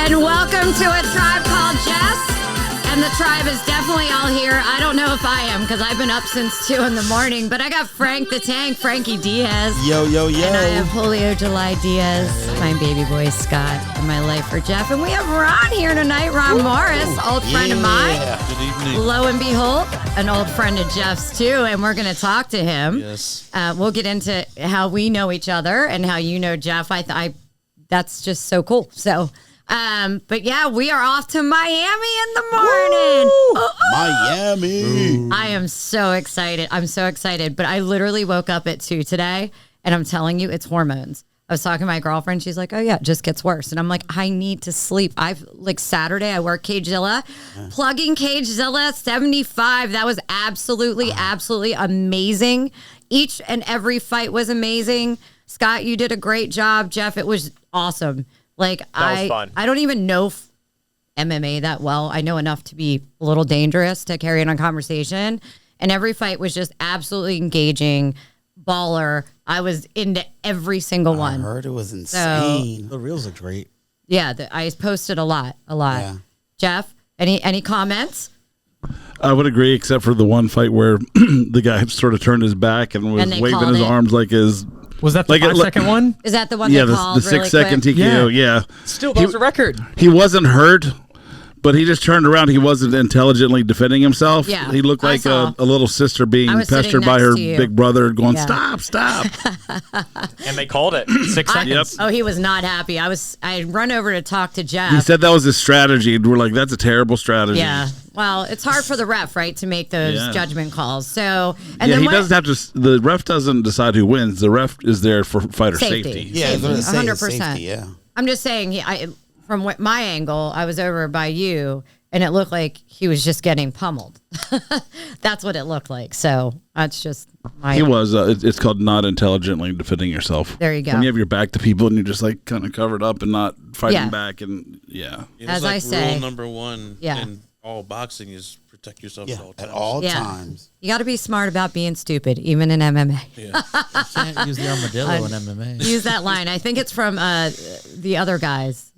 And welcome to A Tribe Called Jess. And the tribe is definitely all here. I don't know if I am because I've been up since 2 in the morning, but I got Frank the Tank, Frankie Diaz. Yo, yo, yo. And I have Julio July Diaz, my baby boy Scott, and my lifer Jeff. And we have Ron here tonight, Ron Morris, old friend of mine. Good evening. Lo and behold, an old friend of Jeff's too, and we're going to talk to him. Yes. We'll get into how we know each other and how you know Jeff. That's just so cool. So, but yeah, we are off to Miami in the morning. Miami. I am so excited. I'm so excited. But I literally woke up at 2 today, and I'm telling you, it's hormones. I was talking to my girlfriend. She's like, oh, yeah, it just gets worse. And I'm like, I need to sleep. Saturday, I work Cagezilla. Plugging Cagezilla 75. That was absolutely amazing. Each and every fight was amazing. Scott, you did a great job. Jeff, it was awesome. That was fun. I don't even know MMA that well. I know enough to be a little dangerous to carry on a conversation. And every fight was just absolutely engaging, baller. I was into every single one. I heard it was insane. So, the reels are great. Yeah, I posted a lot. Yeah. Jeff, any comments? I would agree, except for the one fight where the guy sort of turned his back and was waving his arms like his... Was that the 5-second one? Is that the one they called the 6-second TKO, yeah. Still goes a record. He wasn't hurt, but he just turned around. He wasn't intelligently defending himself. Yeah, he looked like a little sister being pestered by her big brother going, stop. And they called it 6 seconds. Yep. Oh, he was not happy. I run over to talk to Jeff. He said that was his strategy. We're like, that's a terrible strategy. Yeah. Well, it's hard for the ref, right, to make those judgment calls. So, he doesn't have to. The ref doesn't decide who wins. The ref is there for fighter safety. Yeah, 100%. Safety, yeah. I'm just saying, from my angle, I was over by you, and it looked like he was just getting pummeled. That's what it looked like. So that's just my... He was. It's called not intelligently defending yourself. There you go. When you have your back to people and you're just like kind of covered up and not fighting back. And as I say, rule number one in all boxing is protect yourself at all times. You got to be smart about being stupid, even in MMA. Yeah. You can't use the armadillo in MMA. Use that line. I think it's from the other guys.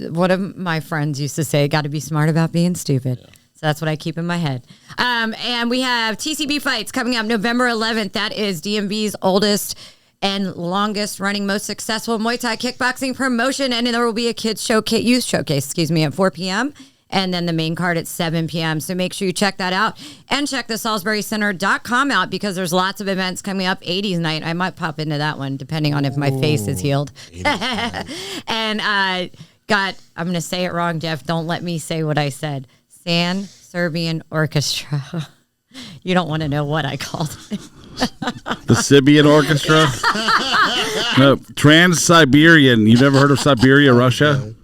One of my friends used to say, got to be smart about being stupid. Yeah. So that's what I keep in my head. And we have TCB fights coming up November 11th. That is DMV's oldest and longest running, most successful Muay Thai kickboxing promotion. And there will be a kids youth showcase, at 4 p.m. And then the main card at 7 p.m. So make sure you check that out. And check the SalisburyCenter.com out because there's lots of events coming up. 80s night. I might pop into that one depending on if my face is healed. And I'm going to say it wrong, Jeff. Don't let me say what I said. San Serbian Orchestra. You don't want to know what I called it. The Sibian Orchestra? No, Trans-Siberian. You've never heard of Siberia, Russia?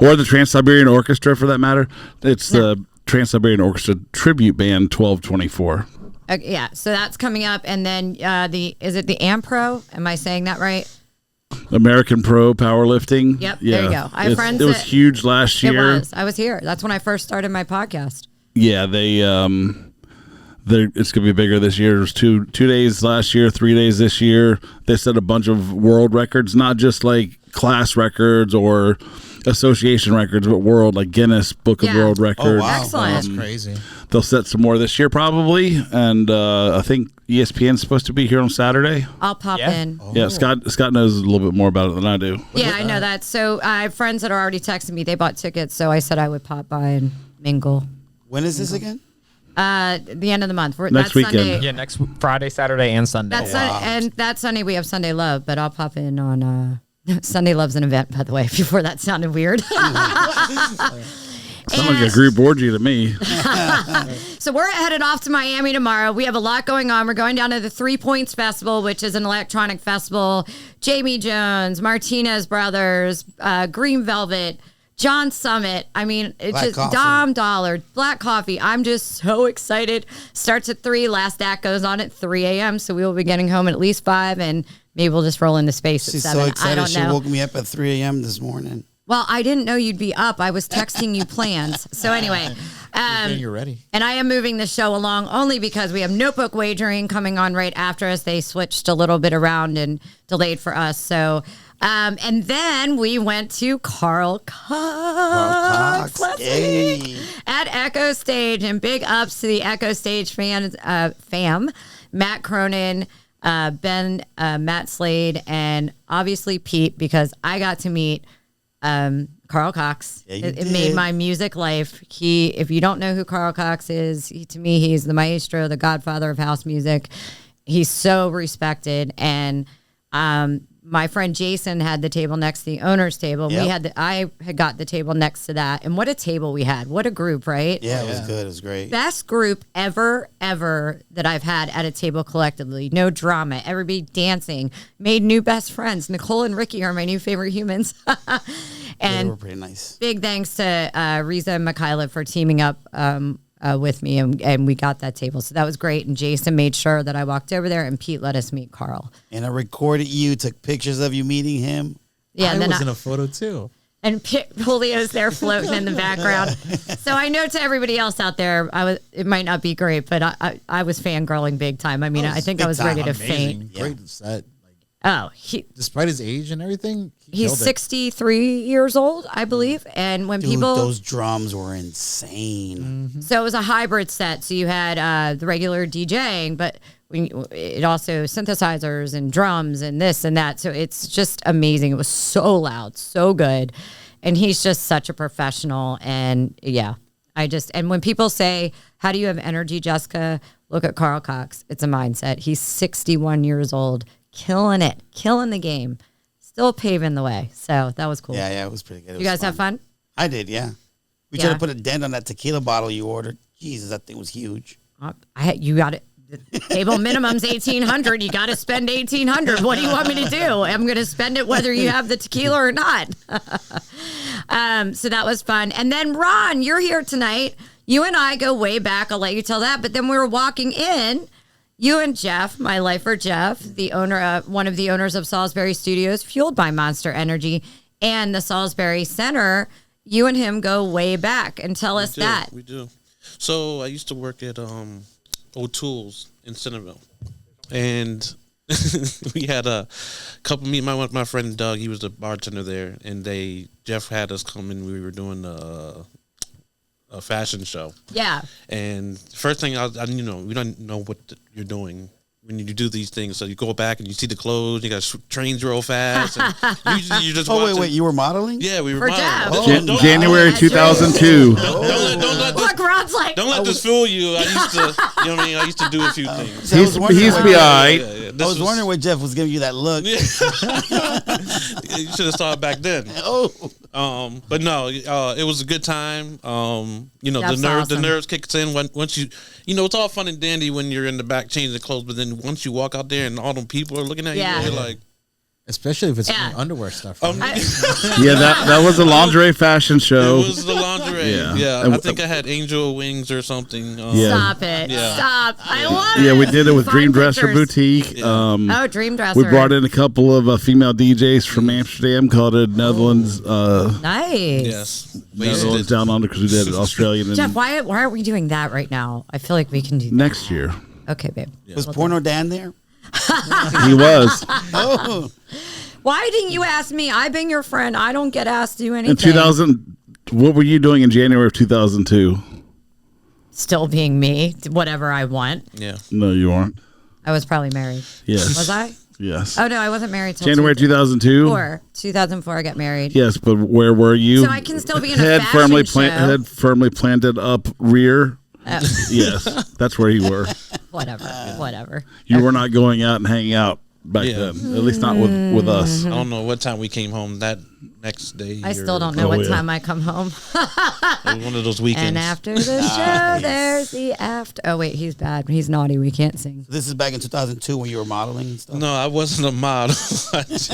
Or the Trans-Siberian Orchestra, for that matter. It's the Trans-Siberian Orchestra Tribute Band 1224. Yeah, so that's coming up. And then is it the AmPro? Am I saying that right? American Pro Powerlifting. Yep, there you go. I have friends. It was huge last year. It was. I was here. That's when I first started my podcast. Yeah, it's going to be bigger this year. There's 2 days last year, 3 days this year. They set a bunch of world records, not just like class records or association records, but world, like Guinness Book of World Records. Oh, wow. Excellent. That's crazy. They'll set some more this year probably, and I think ESPN's supposed to be here on Saturday. I'll pop in. Oh. Yeah, Scott knows a little bit more about it than I do. Yeah, I know that. So I have friends that are already texting me. They bought tickets, so I said I would pop by and mingle. When is this again? The end of the month. Next weekend. Sunday. Yeah, next Friday, Saturday, and Sunday. And that Sunday we have Sunday Love, but I'll pop in on Sunday Love's an event, by the way, before that sounded weird. Sounds like a group orgy to me. So we're headed off to Miami tomorrow. We have a lot going on. We're going down to the 3 Points Festival, which is an electronic festival. Jamie Jones, Martinez Brothers, Green Velvet, John Summit. I mean, it's Black just coffee. Dom Dollar, Black Coffee. I'm just so excited. Starts at 3. Last act goes on at 3 a.m. So we will be getting home at least 5, and maybe we'll just roll into space She's at 7. so excited. I don't know. She woke me up at 3 a.m. this morning. Well, I didn't know you'd be up. I was texting you plans. So anyway. You're ready. And I am moving the show along only because we have Notebook Wagering coming on right after us. They switched a little bit around and delayed for us. So And then we went to Carl Cox last week at Echo Stage, and big ups to the Echo Stage fam, Matt Cronin, Ben, Matt Slade, and obviously Pete, because I got to meet Carl Cox. It made my music life. If you don't know who Carl Cox is, to me, he's the maestro, the godfather of house music. He's so respected, and my friend Jason had the table next to the owner's table. Yep. I had got the table next to that, and what a table we had! What a group, right? Yeah, it was good. It was great. Best group ever that I've had at a table collectively. No drama. Everybody dancing. Made new best friends. Nicole and Ricky are my new favorite humans. And they were pretty nice. Big thanks to Riza and Mikhaila for teaming up with me, and we got that table. So that was great. And Jason made sure that I walked over there, and Pete let us meet Carl. And I recorded you, took pictures of you meeting him. Yeah, I was in a photo too. And Julio's there floating in the background. So I know to everybody else out there, it might not be great, but I was fangirling big time. I mean, I think I was ready to faint. Great set. Despite his age and everything, he's 63 years old, I believe. And when those drums were insane. Mm-hmm. So it was a hybrid set. So you had the regular DJing, but it also synthesizers and drums and this and that. So it's just amazing. It was so loud, so good. And he's just such a professional. And and when people say, how do you have energy, Jessica? Look at Carl Cox. It's a mindset. He's 61 years old. Killing it, killing the game, still paving the way. So that was cool. Yeah, it was pretty good. You guys have fun? I did, yeah. We tried to put a dent on that tequila bottle you ordered. Jesus, that thing was huge. You got it. The table minimum's $1,800. You got to spend $1,800. What do you want me to do? I'm going to spend it whether you have the tequila or not. So that was fun. And then Ron, you're here tonight. You and I go way back. I'll let you tell that. But then we were walking in. You and Jeff, my lifer Jeff, the owner, one of the owners of Salisbury Studios, fueled by Monster Energy, and the Salisbury Center, you and him go way back. And tell us that. We do. So I used to work at O'Toole's in Centerville, and we had a couple. My friend Doug, he was the bartender there, and Jeff had us come in. We were doing a fashion show. Yeah. And first thing we don't know what you're doing when you do these things. So you go back and you see the clothes. You got trains real fast. And you just wait, you were modeling? Yeah, we were modeling. January 2002. Don't let this fool you. I used to, I used to do a few things. He's BI. I was wondering why Jeff was giving you that look. You should have started back then. But no, it was a good time. The nerves kicks in once you, it's all fun and dandy when you're in the back changing the clothes, but then once you walk out there and all them people are looking at you, you're like. Especially if it's underwear stuff. Right? That was a lingerie fashion show. It was the lingerie. Yeah. I think I had angel wings or something. Stop it. Yeah. Stop. I love it. Yeah, we did it with Dream Dresser Boutique. Dream Dresser. We brought in a couple of female DJs from Amsterdam called it Netherlands. Nice. Yes. Netherlands down under because we did it Australian. Jeff, why aren't we doing that right now? I feel like we can do that. Next year. Okay, babe. Yeah. Was Porno Dan there? He was. Why didn't you ask me? I've been your friend. I don't get asked to do anything. In 2000, what were you doing in January of 2002? Still being me, whatever I want. Yeah. No, you weren't. I was probably married. Yes. Was I? Yes. Oh, no, I wasn't married till January 2002? 2004, I got married. Yes, but where were you? So I can still be in a fashion show. Head firmly planted up rear. Yes, that's where you were. Whatever. You were not going out and hanging out back then, at least not with us. I don't know what time we came home that next day. I still don't know what time I come home. It was one of those weekends. And after the show, there's the after. Oh, wait, he's bad. He's naughty. We can't sing. This is back in 2002 when you were modeling and stuff? No, I wasn't a model. I just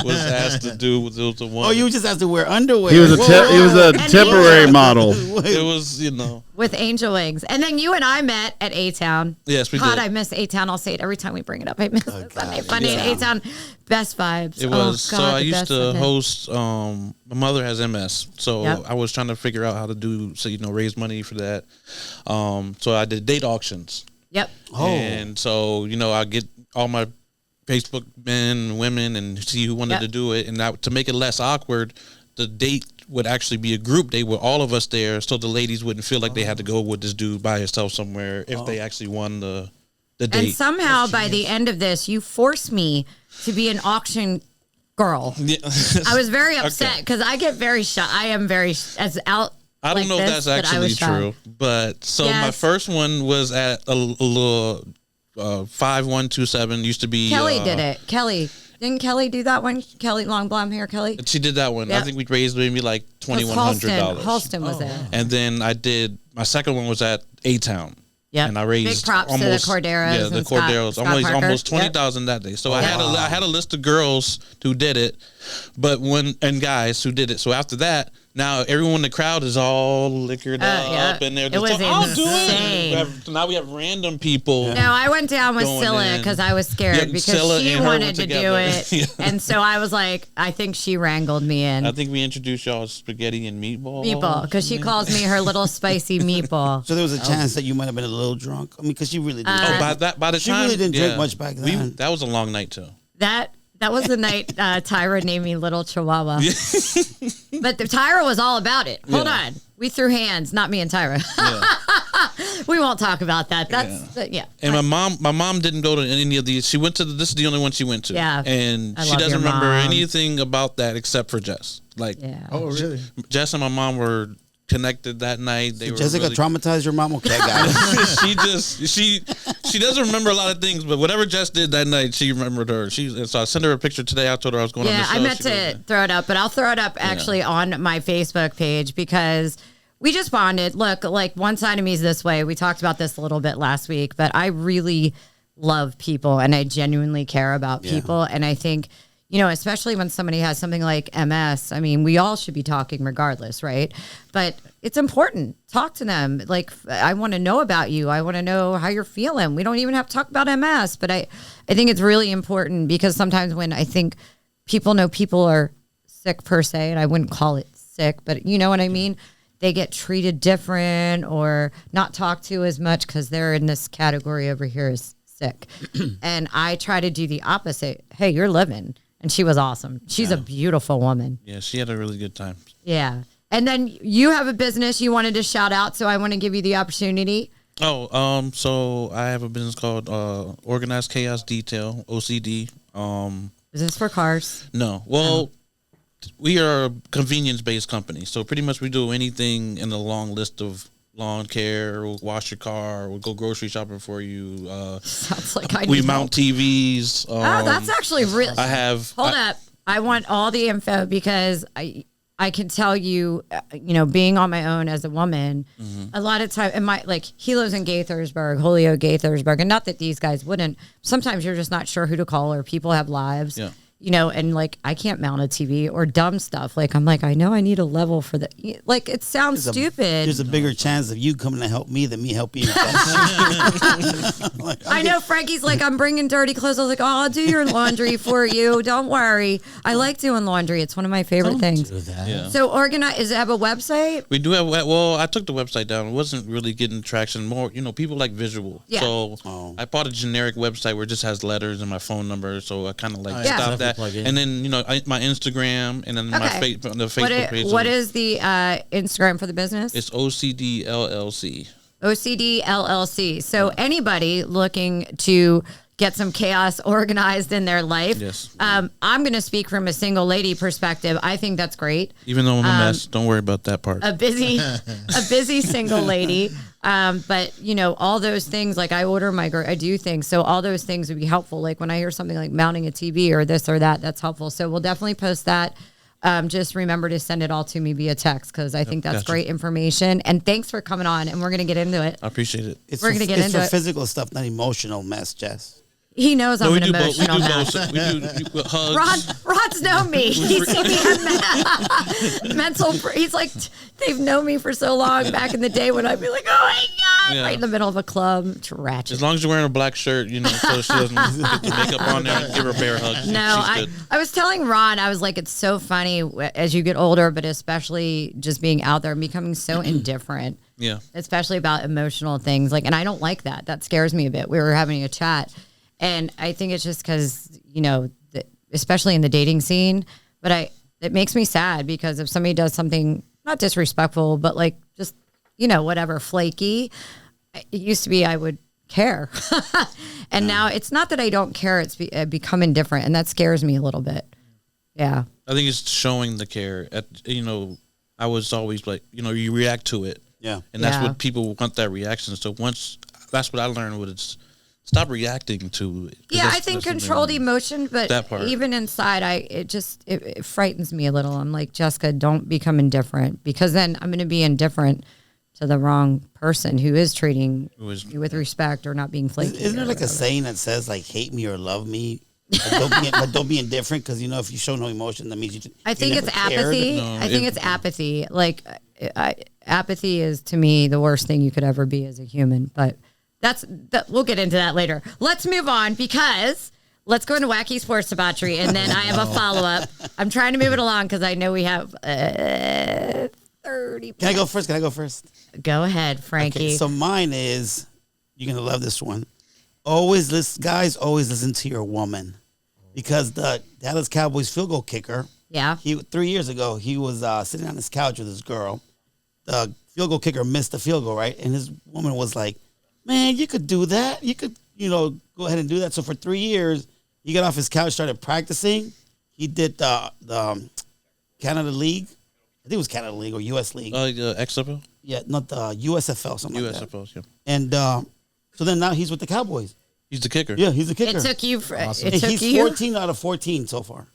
was asked to do the one. Oh, you just asked to wear underwear. He was a temporary model. It was, With angel wings. And then you and I met at A-Town. Yes, we did. God, I miss A-Town. I'll say it every time we bring it up. I miss Sunday Funny at A-Town. Best vibes. It was. So I used to host, my mother has MS. So I was trying to figure out how to do, raise money for that. So I did date auctions. Yep. And so, I get all my Facebook men, women, and see who wanted to do it. And that, to make it less awkward, the date would actually be a group date with all of us there, so the ladies wouldn't feel like they had to go with this dude by himself somewhere if they actually won the date. And somehow by the end of this, you forced me to be an auction girl. Yeah. I was very upset because I get very shy. I am very as out. I don't know if that's actually true, but so my first one was at a little 5127. Used to be Kelly did it. Didn't Kelly do that one? Kelly, long blonde hair, Kelly? She did that one. Yep. I think we raised maybe like $2,100. Halston was there. And then I did, my second one was at A-Town. Yeah, and I raised big props almost, to the Corderos. Yeah, the Corderos. Almost 20,000 that day. So I had a list of girls who did it, and guys who did it. So after that, now everyone in the crowd is all liquored up, and they're just like, "I'll do it." Now we have random people. No, I went down with Scylla because I was scared because she wanted to do it, and so I was like, I think she wrangled me in. I think we introduced y'all spaghetti and meatball. Meatball, because she calls me her little spicy meatball. So there was a chance that you might have been a little drunk. I mean, because she really didn't. By the time she really didn't drink much back then. That was a long night too. That was the night Tyra named me Little Chihuahua. But Tyra was all about it. Hold on. We threw hands, not me and Tyra. We won't talk about that. That's And my mom didn't go to any of these. She went to this is the only one she went to. Yeah. And she doesn't remember anything about that except for Jess. Oh, really? Jess and my mom were connected that night. They Jessica traumatized your mom? Okay, guys. she doesn't remember a lot of things, but whatever Jess did that night, she remembered her. So I sent her a picture today. I told her I was going on the show. I meant to throw it up, but I'll throw it up actually on my Facebook page because we just bonded. Look, like one side of me is this way. We talked about this a little bit last week, but I really love people and I genuinely care about people. And I think, especially when somebody has something like MS, I mean, we all should be talking regardless, right? But it's important. Talk to them. Like, I want to know about you. I want to know how you're feeling. We don't even have to talk about MS, but I think it's really important because sometimes when I think people know people are sick per se, and I wouldn't call it sick, but you know what I mean? They get treated different or not talked to as much because they're in this category over here as sick. And I try to do the opposite. Hey, you're living. And she was awesome. She's a beautiful woman. Yeah, she had a really good time. Yeah. And then you have a business you wanted to shout out, so I want to give you the opportunity. So I have a business called Organized Chaos Detail, OCD. Is this for cars? No. Well, we are a convenience-based company, so pretty much we do anything in a long list of lawn care, we'll wash your car, we'll go grocery shopping for you. Sounds like we mount TVs. That's actually really. Hold up. I want all the info because I can tell you, being on my own as a woman, a lot of time, he lives in Gaithersburg, Julio Gaithersburg, and not that these guys wouldn't. Sometimes you're just not sure who to call, or people have lives. Yeah. And I can't mount a TV or dumb stuff. I'm like, I know I need a level for that. It sounds stupid. There's a bigger chance of you coming to help me than me helping you. I know Frankie's like, I'm bringing dirty clothes. I was like, I'll do your laundry for you. Don't worry. I like doing laundry. It's one of my favorite things. Do that. Yeah. So does it have a website? We do have, I took the website down. It wasn't really getting traction. More, people like visual. Yeah. So I bought a generic website where it just has letters and my phone number. So I kind of stopped that. And then, my Instagram and then the Facebook page. What is the Instagram for the business? It's OCD LLC. OCD LLC. So anybody looking to get some chaos organized in their life. Yes. I'm going to speak from a single lady perspective. I think that's great. Even though I'm a mess, don't worry about that part. A busy single lady. But all those things, I order I do things. So all those things would be helpful. When I hear something like mounting a TV or this or that, that's helpful. So we'll definitely post that. Just remember to send it all to me via text because I think that's great information. And thanks for coming on. And we're going to get into it. I appreciate it. We're going to get into it. It's for physical stuff, not emotional mess, Jess. He knows I'm an emotional mess. We do hugs. Rod's known me. He's seen me have mental. He's like, they've known me for so long back in the day when I'd be like, oh my God, right in the middle of a club. It's ratchet. As long as you're wearing a black shirt, so she doesn't get the makeup on there and give her a bear hug. No, I was telling Ron, I was like, it's so funny as you get older, but especially just being out there and becoming so indifferent. Yeah. Especially about emotional things. And I don't like that. That scares me a bit. We were having a chat. And I think it's just because, especially in the dating scene, but it makes me sad because if somebody does something not disrespectful, but like just, whatever, flaky, it used to be I would care. And now it's not that I don't care, it's become indifferent, and that scares me a little bit. Yeah. I think it's showing the care. I was always like, you react to it. Yeah. And that's what people want, that reaction. So that's what I learned was stop reacting to it. Yeah, I think controlled emotion, but even inside, it frightens me a little. I'm like, Jessica, don't become indifferent, because then I'm going to be indifferent to the wrong person who is treating you with respect or not being flaky. Isn't there like a saying that says like hate me or love me, but don't be indifferent? Because if you show no emotion, that means I think it's apathy. I think it's apathy. Like apathy is to me the worst thing you could ever be as a human. But we'll get into that later. Let's move on, because let's go into wacky sports debauchery, and then I have a follow up. I'm trying to move it along because I know we have 30. Can I go first? Go ahead, Frankie. Okay, so mine is, you're gonna love this one. Always listen to your woman, because the Dallas Cowboys field goal kicker. Yeah. 3 years ago, he was sitting on his couch with his girl. The field goal kicker missed the field goal, right? And his woman was like, "Man, you could do that. You could, go ahead and do that." So for 3 years, he got off his couch, started practicing. He did the Canada League. I think it was Canada League or U.S. League. XFL? Yeah, not the USFL, something like that. USFL, yeah. And so then now he's with the Cowboys. He's the kicker. Yeah, he's the kicker. It took you. Awesome. He's 14 out of 14 so far.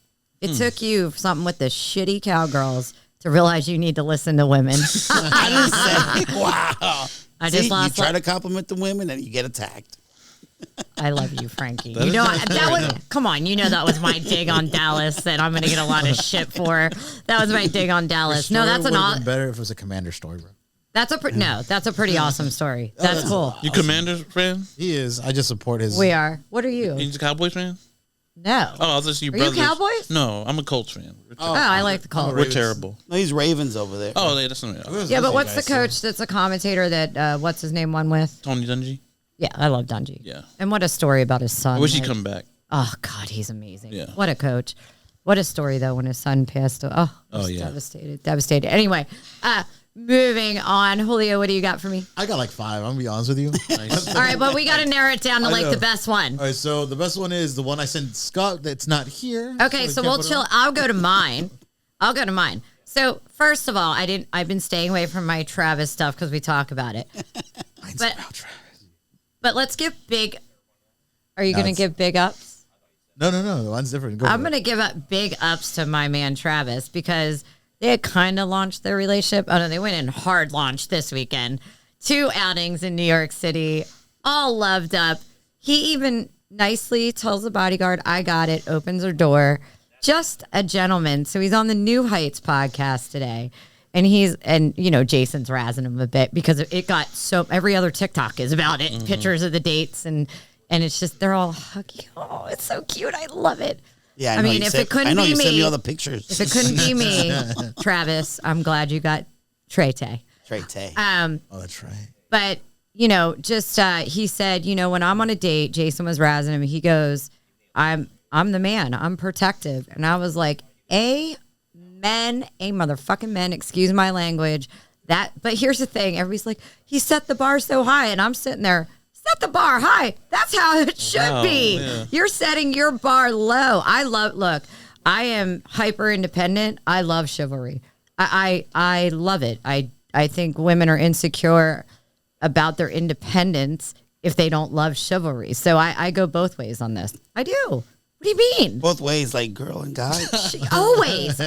It took you something with the shitty cowgirls to realize you need to listen to women. I didn't say, wow. You try to compliment the women and you get attacked. I love you, Frankie. Come on, that was my dig on Dallas that I'm going to get a lot of shit for. That was my dig on Dallas. No, that's better if it was a Commander story, bro. That's a pretty awesome story. That's cool. You Commander fan? He is. I just support his. We are. What are you? He's a Cowboys fan? No. Oh, this is your Are brothers. you Cowboys? No, I'm a Colts fan. I like the Colts. We're terrible. No, he's Ravens over there. Oh, that's not. Yeah, but what's the coach that's a commentator that what's his name won with? Tony Dungy. Yeah, I love Dungy. Yeah. And what a story about his son. I wish he'd come back. Oh God, he's amazing. Yeah. What a coach. What a story though when his son passed. Oh yeah. Devastated. Anyway, moving on. Julio, what do you got for me? I got like 5. I'm gonna be honest with you. All right, but we got to narrow it down to like the best one. All right, so the best one is the one I sent Scott that's not here. Okay, so we'll chill. I'll go to mine. So first of all, I've been staying away from my Travis stuff because we talk about it. Mine's about Travis. But let's give big. Are you going to give big ups? No. The one's different. I'm going to give up big ups to my man Travis because they had kind of launched their relationship. Oh no, they went in hard launch this weekend. 2 outings in New York City, all loved up. He even nicely tells the bodyguard, "I got it," opens her door. Just a gentleman. So he's on the New Heights podcast today. And Jason's razzing him a bit because it got every other TikTok is about it. Mm-hmm. Pictures of the dates and it's just, they're all huggy. Oh, it's so cute. I love it. Yeah, I mean, it couldn't be me. You sent me all the pictures. If it couldn't be me, Travis, I'm glad you got Trey. Oh, that's right. But, he said, when I'm on a date, Jason was razzing him. He goes, I'm the man. I'm protective. And I was like, a motherfucking men, excuse my language. But here's the thing, everybody's like, he set the bar so high, and I'm sitting there, set the bar high. That's how it should be. Yeah. You're setting your bar low. Look, I am hyper independent. I love chivalry. I love it. I think women are insecure about their independence if they don't love chivalry. So I go both ways on this. I do. What do you mean? Both ways, like girl and guy. Always.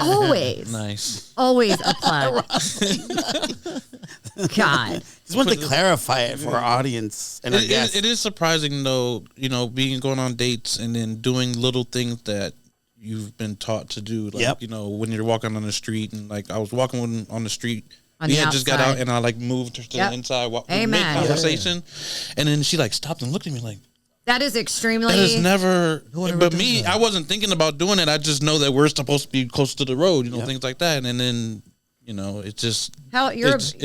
Nice. Always a plug. God. Just wanted to clarify it for our audience and our guests. It is surprising, though, going on dates and then doing little things that you've been taught to do. Like, when you're walking on the street, and like I was walking on the street. We had just got out, and I moved her to the inside, mid-conversation, and then she stopped and looked at me like. That is extremely. That is never. But me, I wasn't thinking about doing it. I just know that we're supposed to be close to the road, things like that. And then, it just. Hell, you're Gen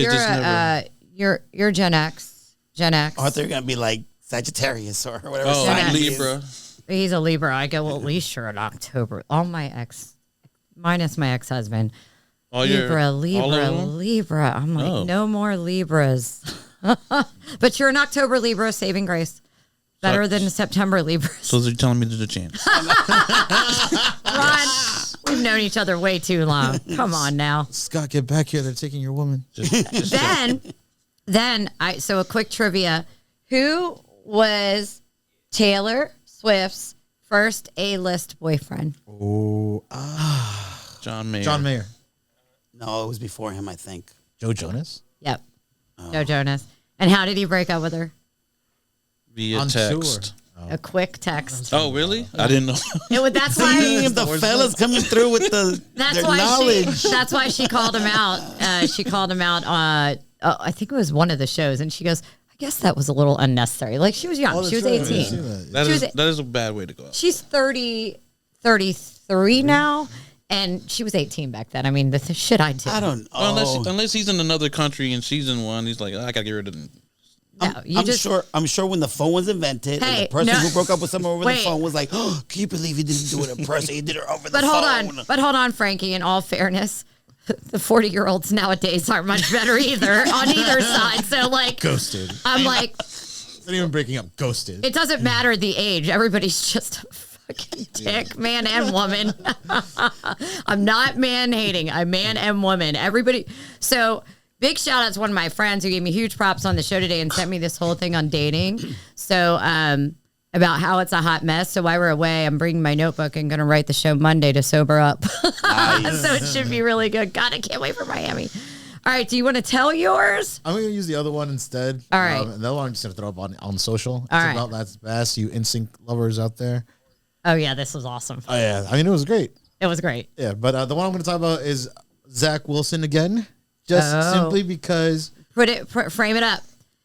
X. Oh, I thought you were gonna be like Sagittarius or whatever. Oh, sign he is. Libra. He's a Libra. I go, well, at least you're in October. All my minus my ex-husband. Libra. I'm like, no more Libras. But you're an October Libra, saving grace. Better than September Libras. So you're telling me there's a chance? Ron, we've known each other way too long. Come on now. Scott, get back here. They're taking your woman. So a quick trivia. Who was Taylor Swift's first A-list boyfriend? John Mayer. John Mayer. No, it was before him, I think. Joe Jonas? Yep. Joe Jonas. And how did he break up with her? Via On text. tour. A quick text. Oh, really? I didn't know. That's why. The fellas coming through with their knowledge. That's why she called him out. She called him out. I think it was one of the shows, and she goes, "I guess that was a little unnecessary." Like she was young. She was 18. That is a bad way to go out. She's 33 now, and she was 18 back then. I mean, the shit I did. I don't know. Well, unless he's in another country in season 1, he's like, I gotta get rid of him. I'm sure when the phone was invented, and the person who broke up with someone over the phone was like, "Oh, can you believe he didn't do it in person? He did it over the phone." But hold on, Frankie. In all fairness, the 40-year-olds nowadays aren't much better either on either side. So like, ghosted. I'm like, It's not even breaking up. Ghosted. it doesn't matter the age. Everybody's just a fucking dick, man and woman. I'm not man hating. I'm man and woman. Everybody. So. Big shout out to one of my friends who gave me huge props on the show today and sent me this whole thing on dating. So, about how it's a hot mess. So while we're away, I'm bringing my notebook and going to write the show Monday to sober up. Nice. So it should be really good. God, I can't wait for Miami. All right. Do you want to tell yours? I'm going to use the other one instead. All right. And the other one I'm just going to throw up on social. It's All right. about Lance Bass, you NSYNC lovers out there. Oh, yeah. This was awesome. Oh, yeah. I mean, it was great. It was great. Yeah. But the one I'm going to talk about is Zach Wilson again. Just simply because... Frame it up.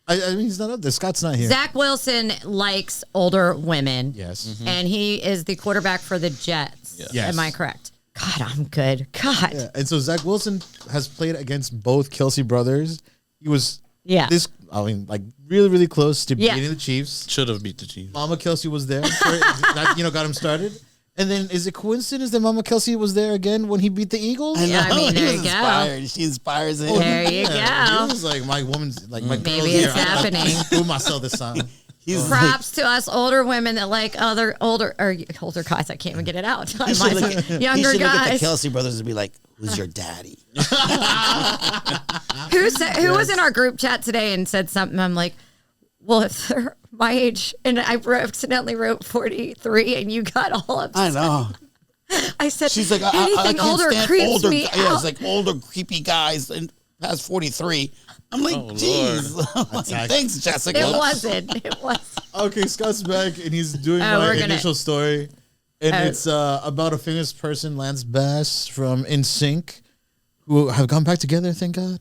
I mean, he's not up there. Scott's not here. Zach Wilson likes older women. Yes. Mm-hmm. And he is the quarterback for the Jets. Yes. Yes. Am I correct? God, I'm good. God. Yeah. And so Zach Wilson has played against both Kelsey brothers. He was really, really close to beating the Chiefs. Should have beat the Chiefs. Mama Kelsey was there. That, got him started. And then, is it coincidence that Mama Kelsey was there again when he beat the Eagles? Yeah, I mean, there you go. She inspires him. There you go. He was like, my woman's, like, my girl's Maybe here. it's happening. Who myself this time. Props to us older women that like older guys. I can't even get it out. Younger He should look at the guys. Kelsey brothers and be like, "Who's your daddy?" Who was in our group chat today and said something? I'm like, well, if they're my age, and I accidentally wrote 43, and you got all upset. I know. I said, She's like, anything I can't older stand creeps older. me Yeah, out. it's like older creepy guys and past 43. I'm like, geez. Thanks, Jessica. It wasn't. It was. Okay, Scott's back, and he's doing Oh, my initial story. And it's about a famous person, Lance Bass from NSYNC, who have gone back together, thank God.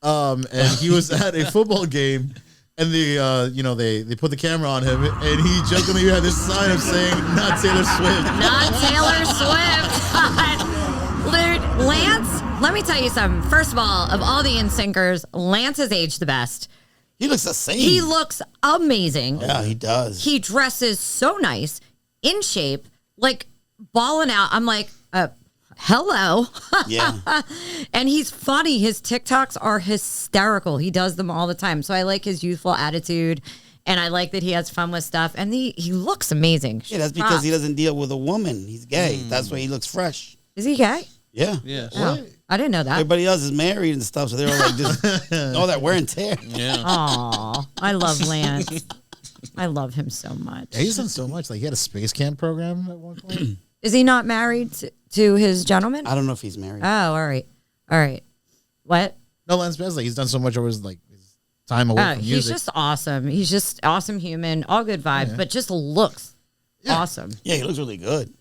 And he was at a football game, and they put the camera on him, and he jokingly had this sign of saying, "Not Taylor Swift." Not Taylor Swift. Dude, Lance, let me tell you something. First of all the NSYNCers, Lance has aged the best. He looks the same. He looks amazing. Yeah, he does. He dresses so nice, in shape, like balling out. I'm like, hello. Yeah. And he's funny. His TikToks are hysterical. He does them all the time. So I like his youthful attitude, and I like that he has fun with stuff. And he looks amazing. Yeah, that's because he doesn't deal with a woman. He's gay. That's why he looks fresh. Is he gay? Yeah. Yes. Oh, I didn't know that. Everybody else is married and stuff, so they're all like just all that wear and tear. Yeah. Aw, I love Lance. I love him so much. Yeah, he's done so much. Like, he had a space camp program at one point. Is he not married to his gentleman? I don't know if he's married. Oh, all right. What? No, Lance Bass, like, he's done so much over his time away from music. He's just awesome. He's just awesome human, all good vibes, but just looks awesome. Yeah, he looks really good.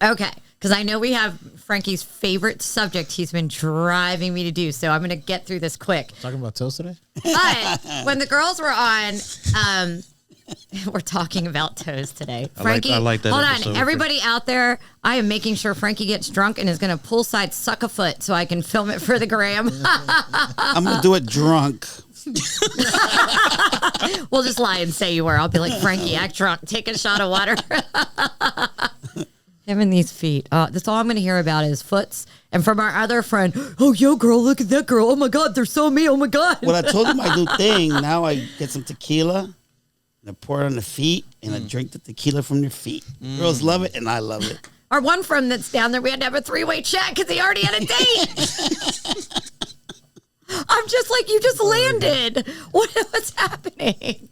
Okay, because I know we have Frankie's favorite subject he's been driving me to do, so I'm going to get through this quick. Talking about toast today? But when the girls were on, we're talking about toes today. Frankie, I like that hold episode. on. Everybody out there, I am making sure Frankie gets drunk and is going to poolside suck a foot so I can film it for the gram. I'm gonna do it drunk. We'll just lie and say you were. I'll be like, Frankie, act drunk. Take a shot of water. Him and these feet. That's all I'm going to hear about is foots. And from our other friend, oh, yo, girl, look at that girl. Oh, my God, they're so me. Oh, my God. Well, I told him I do thing. Now I get some tequila, and I pour it on the feet, and I drink the tequila from their feet. Girls love it, and I love it. Our one friend that's down there, we had to have a 3-way chat because he already had a date. I'm just like, you just landed. What's happening?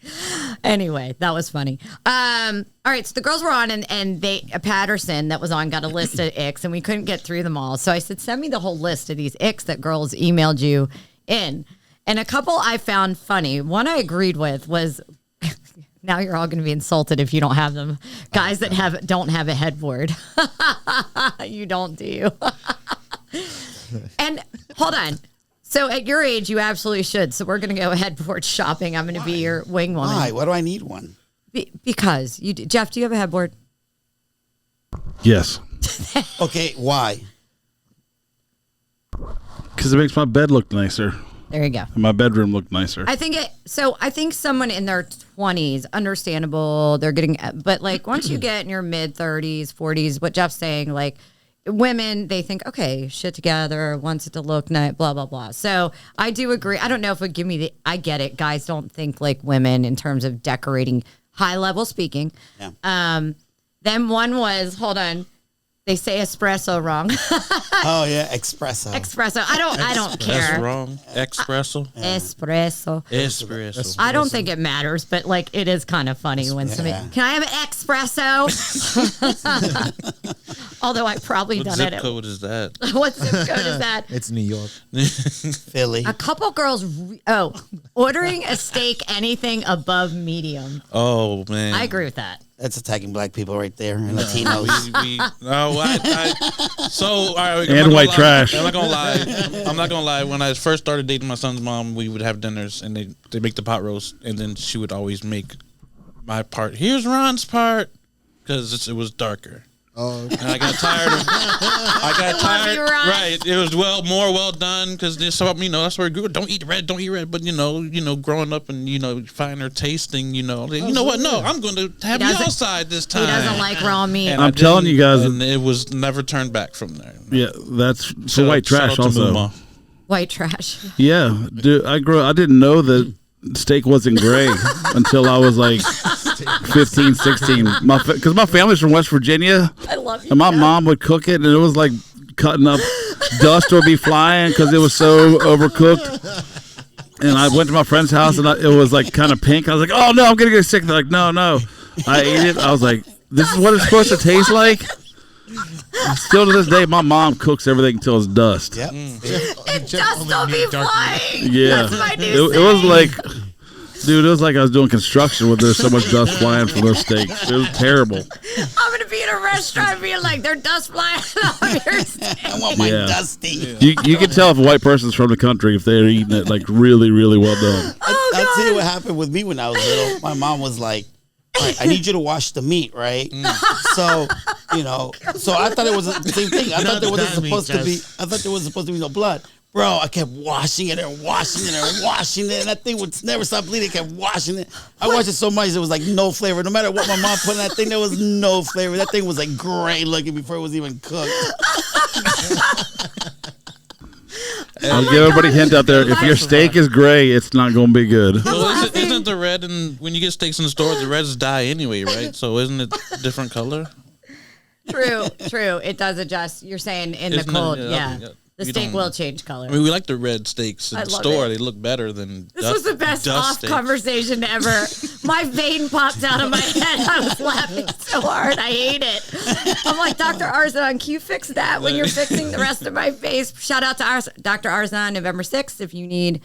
Anyway, that was funny. All right, so the girls were on, and Patterson that was on got a list of icks, and we couldn't get through them all. So I said, send me the whole list of these icks that girls emailed you in. And a couple I found funny. One I agreed with was, now you're all going to be insulted if you don't have them. Guys that don't have a headboard. You don't, do you? And hold on. So at your age, you absolutely should. So we're going to go headboard shopping. I'm going to be your wing woman. Why? Why do I need one? Because you do. Jeff, do you have a headboard? Yes. Okay, why? Because it makes my bed look nicer. There you go. And my bedroom look nicer. I think someone in their 20s, understandable. They're getting, but like once you get in your mid 30s, 40s, what Jeff's saying, like, women, they think, okay, shit together, wants it to look nice, blah, blah, blah. So I do agree. I don't know if it would give me I get it. Guys don't think like women in terms of decorating, high level speaking. Yeah. Then one was, hold on, they say espresso wrong. Oh yeah, espresso. Espresso. I don't care. That's wrong. Espresso. Espresso. I don't think it matters, but like it is kind of funny when somebody, can I have an espresso? Although I've probably done it. What zip code is that? What zip code is that? It's New York. Philly. A couple girls, ordering a steak anything above medium. Oh man, I agree with that. That's attacking black people right there and Latinos. All right, and white trash. I'm not gonna lie. When I first started dating my son's mom, we would have dinners, and they make the pot roast, and then she would always make my part. Here's Ron's part, because it was darker. Oh, and I got tired. Right, it was more well done because that's where I grew up. Don't eat red. But growing up and finer tasting. You know what? No, I'm going to have your side this time. He doesn't like raw meat. I'm telling you guys, and it was never turned back from there. Yeah, that's so white trash also. White trash. Yeah, dude, I didn't know that steak wasn't gray until I was like 15, 16. Because my family's from West Virginia. I love you. And my mom would cook it, and it was like cutting up. Dust would be flying because it was so overcooked. And I went to my friend's house, and it was like kind of pink. I was like, oh, no, I'm going to get sick. They're like, no. I ate it. I was like, this is what it's supposed to taste like? Still to this day, my mom cooks everything until it's dust. Yep. Dust will be flying. Yeah. That's my new it was like... Dude, it was like I was doing construction with there's so much dust flying from those steaks. It was terrible. I'm going to be in a restaurant being like, there's dust flying off your steak. I want my dusty. You can tell if a white person's from the country if they're eating it like really, really well done. I'll tell you what happened with me when I was little. My mom was like, all right, I need you to wash the meat, right? So, so I thought it was the same thing. I thought there was supposed to be no blood. Bro, I kept washing it and washing it and washing it, and that thing would never stop bleeding. I kept washing it. I washed it so much it was like no flavor. No matter what my mom put in that thing, there was no flavor. That thing was like gray looking before it was even cooked. I'll give everybody a hint out there. If your steak is gray, it's not going to be good. Well, isn't the red, and when you get steaks in the store, the reds dye anyway, right? So isn't it a different color? True. It does adjust. You're saying in the cold, yeah. The steak will change color. I mean, we like the red steaks in the store. They look better than This was the best off conversation ever. My vein popped out of my head. I was laughing so hard. I hate it. I'm like, Dr. Arzon, can you fix that when you're fixing the rest of my face? Shout out to Dr. Arzon, November 6th. If you need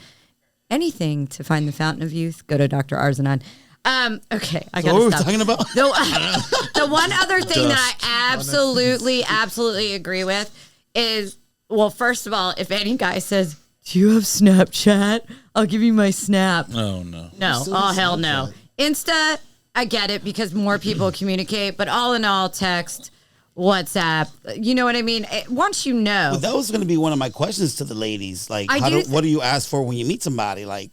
anything to find the fountain of youth, go to Dr. Arzanon. Okay, I gotta stop. What are we talking about? The one other thing that I absolutely agree with is, well, first of all, if any guy says, do you have Snapchat? I'll give you my Snap. Oh, no. No. Oh, hell no. Insta, I get it because more people communicate, but all in all, text, WhatsApp, you know what I mean? Once you know. Well, that was going to be one of my questions to the ladies. Like, what do you ask for when you meet somebody? Like,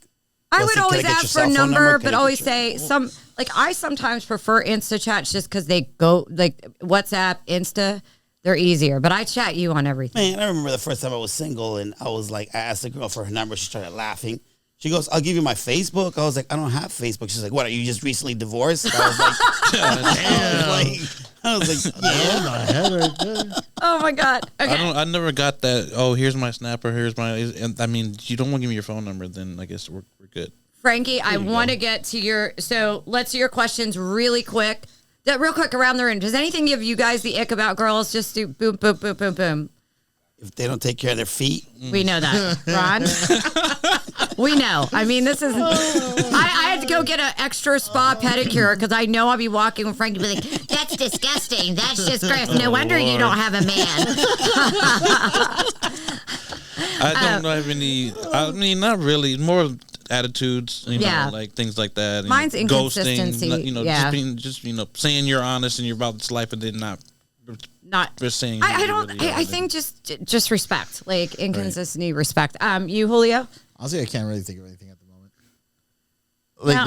I would Can always get your ask for a cell phone number, Can but I always get your- say I sometimes prefer Insta chats just because they go like WhatsApp, Insta, they're easier. But I chat you on everything. Man, I remember the first time I was single and I was like, I asked the girl for her number. She started laughing. She goes, I'll give you my Facebook. I was like, I don't have Facebook. She's like, what, are you just recently divorced? I was like, I was like, yeah. Oh my God. Okay. I never got that. Oh, here's my snapper. Here's my. And I mean, you don't want to give me your phone number, then I guess we're good. Frankie, I want to get to your. So let's do your questions really quick. Real quick around the room. Does anything give you guys the ick about girls? Just do boom, boom, boom, boom, boom. If they don't take care of their feet. We know that, Ron. We know. I mean, this is. I had to go get an extra spa pedicure because I know I'll be walking with Frankie and be like, "That's disgusting. That's just gross. No wonder you don't have a man." I don't have any. I mean, not really. More attitudes, like things like that. Mine's inconsistency. Ghosting, just saying you're honest in your about this life and then not saying. I don't. Really I think just respect, like inconsistency, respect. You, Julio. Honestly, I can't really think of anything at the moment.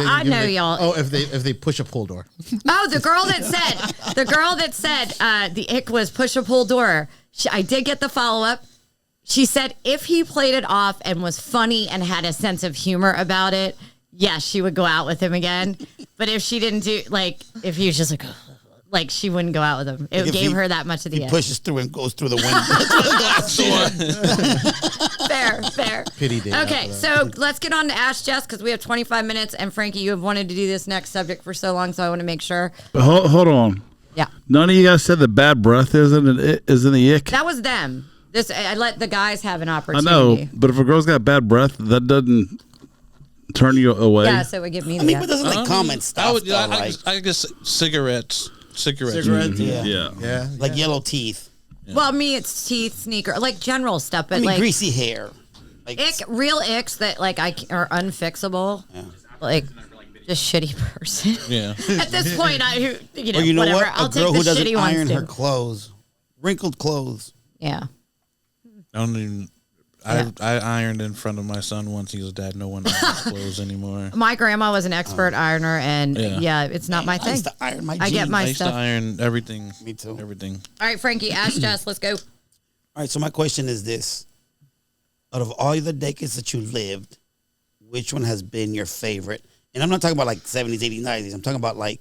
I know y'all. Oh, if they push a pull door. Oh, the girl that said the ick was push a pull door. I did get the follow up. She said if he played it off and was funny and had a sense of humor about it, yes, she would go out with him again. But if she didn't do, if he was just like she wouldn't go out with him. It gave her that much of the He ick. pushes through and goes through the window. Glass door. Fair. Pity day. Okay, so let's get on to Ask Jess because we have 25 minutes. And Frankie, you have wanted to do this next subject for so long, so I want to make sure. Hold on. Yeah. None of you guys said the bad breath isn't the ick. That was them. I let the guys have an I opportunity. know, but if a girl's got bad breath, that doesn't turn you away. Yeah, so it would give me I mean, but doesn't comment stuff. I guess cigarettes. Yeah. Like yellow teeth. Yeah. Well, me, it's teeth, sneaker, like general stuff, but like greasy hair. Like real icks that like are unfixable. Yeah. Like just shitty person. Yeah. At this point, or you know whatever. what? I'll A girl take the who doesn't shitty iron ones her too. clothes, wrinkled clothes. Yeah. I don't even. I ironed in front of my son once. He goes, "Dad, no one irons clothes anymore." My grandma was an expert ironer, and it's not my I thing. used to iron my I get jeans. my I used stuff. to iron everything. Me too. Everything. All right, Frankie, ask Jess. Let's go. All right, so my question is this. Out of all the decades that you lived, which one has been your favorite? And I'm not talking about like 70s, 80s, 90s. I'm talking about like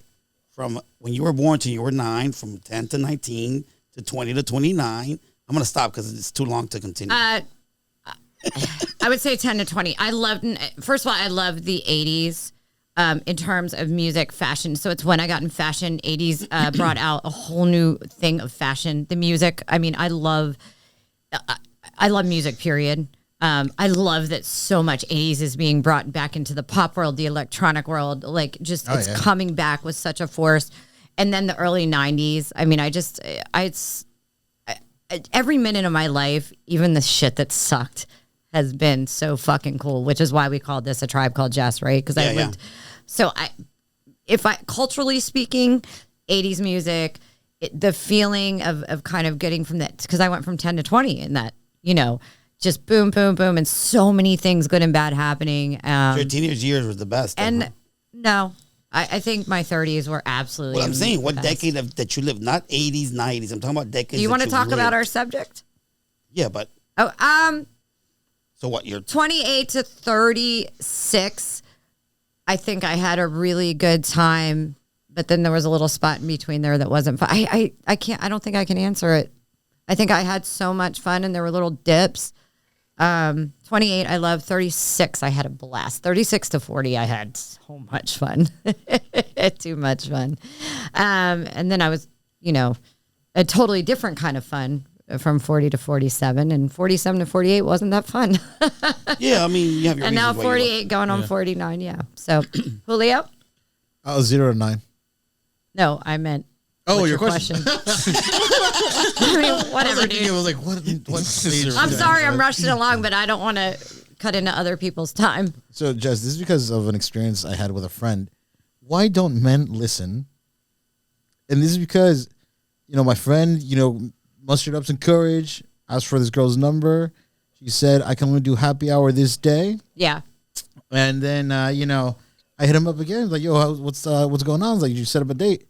from when you were born to you were 9, from 10 to 19 to 20 to 29. I'm going to stop because it's too long to continue. I would say 10 to 20. First of all, I love the 80s in terms of music, fashion. So it's when I got in fashion. 80s brought out a whole new thing of fashion. The music, I mean, I love music, period. I love that so much 80s is being brought back into the pop world, the electronic world. Like, just it's coming back with such a force. And then the early 90s. I mean, every minute of my life, even the shit that sucked, has been so fucking cool, which is why we called this A Tribe Called Jess, right? Because I lived. So culturally speaking, 80s music, the feeling of kind of getting from that, because I went from 10 to 20 in that, just boom, boom, boom, and so many things good and bad happening. Your teenage years were the best. And no, I think my 30s were absolutely. Well, I'm saying, what the best. decade that you lived? Not 80s, 90s. I'm talking about decades. Do you want to talk lived. about our subject? Yeah, but. So what? You're 28 to 36. I think I had a really good time, but then there was a little spot in between there that wasn't fun. I don't think I can answer it. I think I had so much fun and there were little dips. 28, I love. 36, I had a blast. 36 to 40, I had so much fun. Too much fun. And then I was, a totally different kind of fun from 40 to 47, and 47 to 48 wasn't that fun. Yeah, I mean, you have your and now reasons why 48 going on 49, yeah. So, Julio? 0 to 9. No, I meant. Oh, what's your question. I mean, whatever, dude. I was like, what stage? I'm sorry I'm rushing along, but I don't want to cut into other people's time. So, Jess, this is because of an experience I had with a friend. Why don't men listen? And this is because, my friend, mustered up some courage, asked for this girl's number. She said, I can only do happy hour this day. Yeah. And then, I hit him up again. Like, yo, what's going on? I was like, did you set up a date?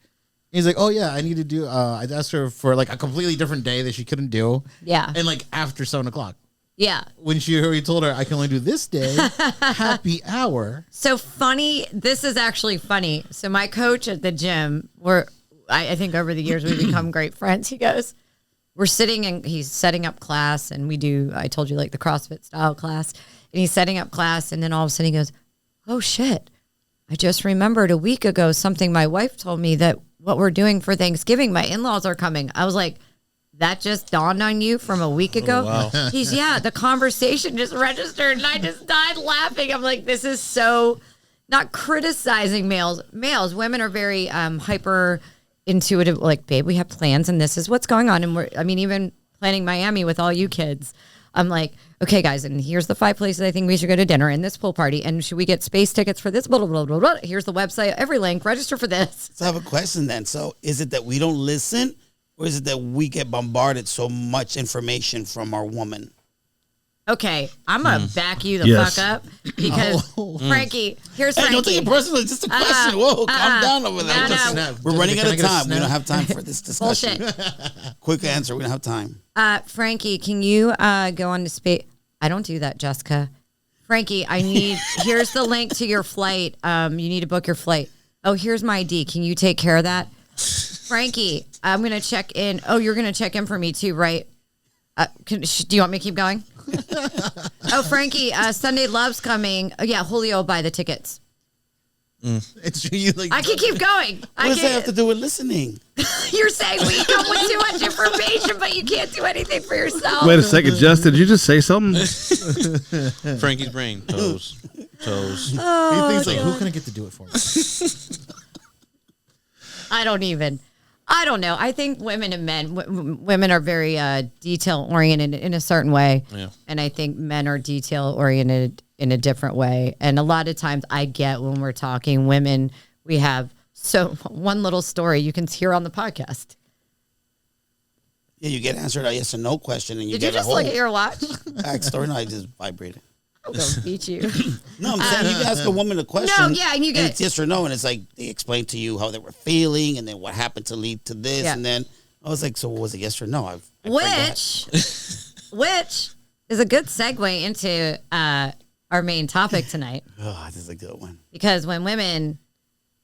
He's like, oh, yeah, I need to do, I asked her for like a completely different day that she couldn't do. Yeah. And like after 7 o'clock. Yeah. When she already told her, I can only do this day, happy hour. So funny. This is actually funny. So my coach at the gym, I think over the years we've become great friends. He goes, we're sitting and he's setting up class, and I told you, like the CrossFit style class, and he's setting up class, and then all of a sudden he goes, oh shit, I just remembered a week ago something my wife told me, that what we're doing for Thanksgiving, my in-laws are coming. I was like, that just dawned on you from a week ago? Oh, wow. He's, yeah, the conversation just registered, and I just died laughing. I'm like, this is so, not criticizing males. Women are very hyper intuitive, like, babe, we have plans and this is what's going on. And even planning Miami with all you kids, I'm like, okay, guys, and here's the 5 places I think we should go to dinner and this pool party. And should we get space tickets for this? Blah, blah, blah, blah, blah. Here's the website, every link, register for this. So I have a question then. So is it that we don't listen, or is it that we get bombarded so much information from our woman? Okay, I'm going to back you the Yes. fuck up because Frankie, here's Hey, Frankie. don't take it personally. It's just a question. Whoa, calm down over there. No. We're running out Can I of get a time. We snap? don't have time for this discussion. Bullshit. Quick answer. We don't have time. Frankie, can you go on to space? I don't do that, Jessica. Frankie, here's the link to your flight. You need to book your flight. Oh, here's my ID. Can you take care of that? Frankie, I'm going to check in. Oh, you're going to check in for me too, right? Do you want me to keep going? Oh, Frankie, Sunday Love's coming. Oh, yeah, Julio will buy the tickets. It's you like I can keep going. What does that have to do with listening? You're saying we come with too much information, but you can't do anything for yourself. Wait a second, Jess. Did you just say something? Frankie's brain. Toes. he thinks like, who can I get to do it for me? I don't know. I think women and men, women are very detail oriented in a certain way. Yeah. And I think men are detail oriented in a different way. And a lot of times I get when we're talking women, we have one little story you can hear on the podcast. Yeah, you get answered a yes or no question, and you Did get you just a whole look at your watch? backstory. No, I just vibrated. I'm going to beat you. No, I'm saying you ask a woman a question. No, yeah, and you get it's yes or no, and it's like they explain to you how they were feeling, and then what happened to lead to this, Yeah. and then I was like, so was it yes or no? I Which is a good segue into our main topic tonight. Oh, this is a good one. Because when women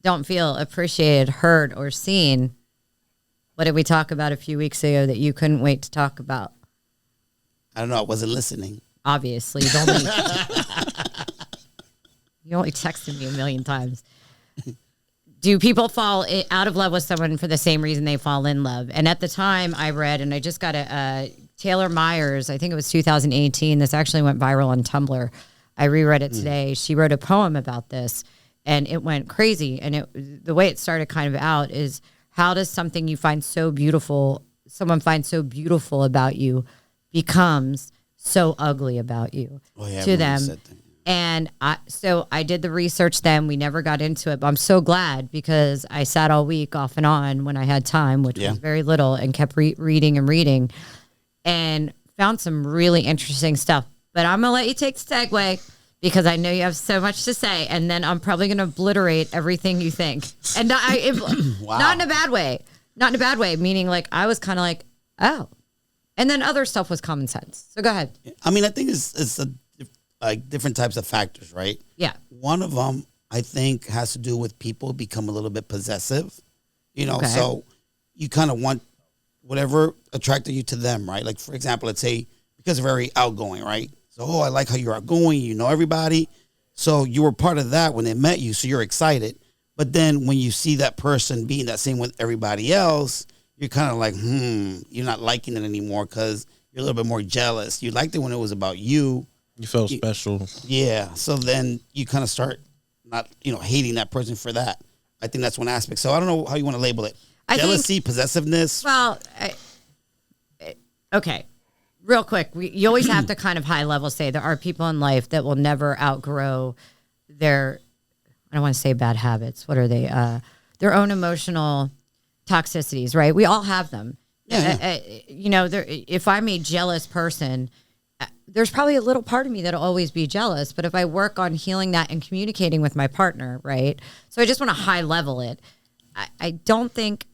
don't feel appreciated, heard, or seen, what did we talk about a few weeks ago that you couldn't wait to talk about? I don't know. I wasn't listening. Obviously, you only texted me a million times. Do people fall out of love with someone for the same reason they fall in love? And at the time I read, and I just got Taylor Myers, I think it was 2018. This actually went viral on Tumblr. I reread it today. She wrote a poem about this, and it went crazy. And the way it started kind of out is, how does something you find so beautiful, someone finds so beautiful about you, becomes so ugly about you to them? And I did the research then. We never got into it, but I'm so glad, because I sat all week off and on when I had time, which was very little, and kept reading and found some really interesting stuff. But I'm going to let you take the segue, because I know you have so much to say, and then I'm probably going to obliterate everything you think. And not in a bad way. Not in a bad way, meaning like I was kind of like, oh. And then other stuff was common sense. So go ahead. I mean, I think it's like different types of factors, right? Yeah. One of them, I think, has to do with people become a little bit possessive. Okay. So you kind of want whatever attracted you to them, right? Like, for example, let's say, because they're very outgoing, right? So, I like how you're outgoing. You know everybody. So you were part of that when they met you. So you're excited. But then when you see that person being that same with everybody else, you're kind of like, you're not liking it anymore, because you're a little bit more jealous. You liked it when it was about you. You felt special. Yeah. So then you kind of start not, hating that person for that. I think that's one aspect. So I don't know how you want to label it. Jealousy, possessiveness. Well, okay. Real quick, you always have to kind of high level say there are people in life that will never outgrow their, I don't want to say bad habits. What are they? Their own emotional toxicities, right? We all have them. Yeah. If I'm a jealous person, there's probably a little part of me that'll always be jealous, but if I work on healing that and communicating with my partner, right? So I just want to high level it. I don't think,